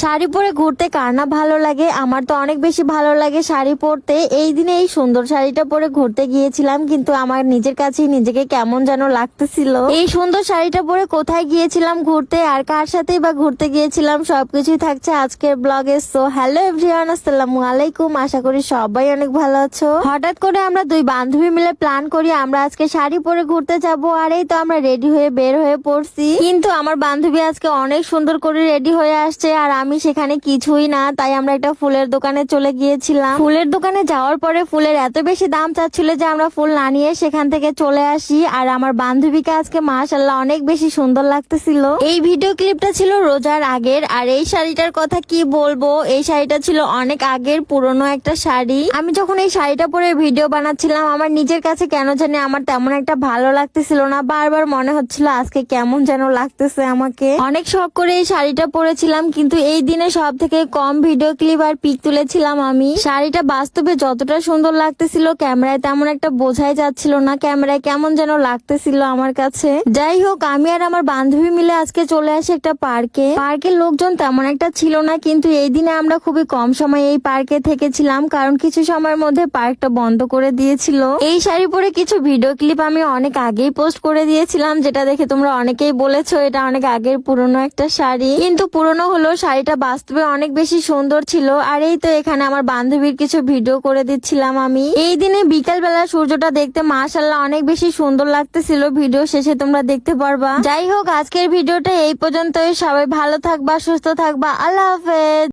শাড়ি পরে ঘুরতে কার না ভালো লাগে, আমার তো অনেক বেশি ভালো লাগে শাড়ি পরতে। এই দিনে এই সুন্দর শাড়িটা পরে ঘুরতে গিয়েছিলাম, কিন্তু আমার নিজের কাছেই নিজেকে কেমন যেন লাগতেছিল। এই সুন্দর শাড়িটা পরে কোথায় গিয়েছিলাম ঘুরতে আর কার সাথেই বা ঘুরতে গিয়েছিলাম সবকিছুই থাকছে আজকের ব্লগে। সো হ্যালো এভরিওয়ান, আসসালামু আলাইকুম। আশা করি সবাই অনেক ভালো আছো। হঠাৎ করে আমরা দুই বান্ধবী মিলে প্ল্যান করি আমরা আজকে শাড়ি পরে ঘুরতে যাব, আর এই তো আমরা রেডি হয়ে বের হয়ে পড়ছি। কিন্তু আমার বান্ধবী আজকে অনেক সুন্দর করে রেডি হয়ে আসছে আর আমি সেখানে কিছুই না। তাই আমরা একটা ফুলের দোকানে চলে গিয়েছিলাম। ফুলের দোকানে যাওয়ার পরে ফুলের এত বেশি দাম চাচ্ছিল যে আমরা ফুল না নিয়ে সেখান থেকে চলে আসি। আর আমার বান্ধবীকে আজকে মাশাআল্লাহ অনেক বেশি সুন্দর লাগতেছিল। এই ভিডিও ক্লিপটা ছিল রোজার আগের, আর এই শাড়িটার কথা কি বলবো, এই শাড়িটা ছিল অনেক আগের পুরনো একটা শাড়ি। আমি যখন এই শাড়িটা পরে ভিডিও বানাচ্ছিলাম আমার নিজের কাছে কেন জানি আমার তেমন একটা ভালো লাগতেছিল না, বারবার মনে হচ্ছিল আজকে কেমন যেন লাগতেছে আমাকে। অনেক শখ করে এই শাড়িটা পরেছিলাম, কিন্তু এই দিনে সব থেকে কম ভিডিও ক্লিপ আর পিক তুলেছিলাম আমি। শাড়িটা বাস্তবে যতটা সুন্দর লাগতেছিল ক্যামেরায় তেমন একটা বোঝাই যাচ্ছিল না, ক্যামেরায় কেমন যেন লাগতেছিল আমার কাছে। যাই হোক, আমি আর আমার বান্ধবী মিলে আজকে চলে আসি একটা পার্কে। পার্কের লোকজন তেমন একটা ছিল না, কিন্তু এই দিনে আমরা খুবই কম সময় এই পার্কে থেকেছিলাম, কারণ কিছু সময়ের মধ্যে পার্কটা বন্ধ করে দিয়েছিল। এই শাড়ি পরে কিছু ভিডিও ক্লিপ আমি অনেক আগেই পোস্ট করে দিয়েছিলাম, যেটা দেখে তোমরা অনেকেই বলেছো এটা অনেক আগের পুরনো একটা শাড়ি। কিন্তু পুরনো হলো শাড়িটা বাস্তবে অনেক বেশি সুন্দর ছিল। আর এই তো এখানে আমার বান্ধবীর কিছু ভিডিও করে দিচ্ছিলাম আমি। এই দিনে বিকাল বেলা সূর্যটা দেখতে মাশাআল্লাহ অনেক বেশি সুন্দর লাগতেছিল, ভিডিও শেষে তোমরা দেখতে পারবা। যাই হোক, আজকের ভিডিওটা এই পর্যন্তই। সবাই ভালো থাকবা, সুস্থ থাকবা, আল্লাহ হাফেজ।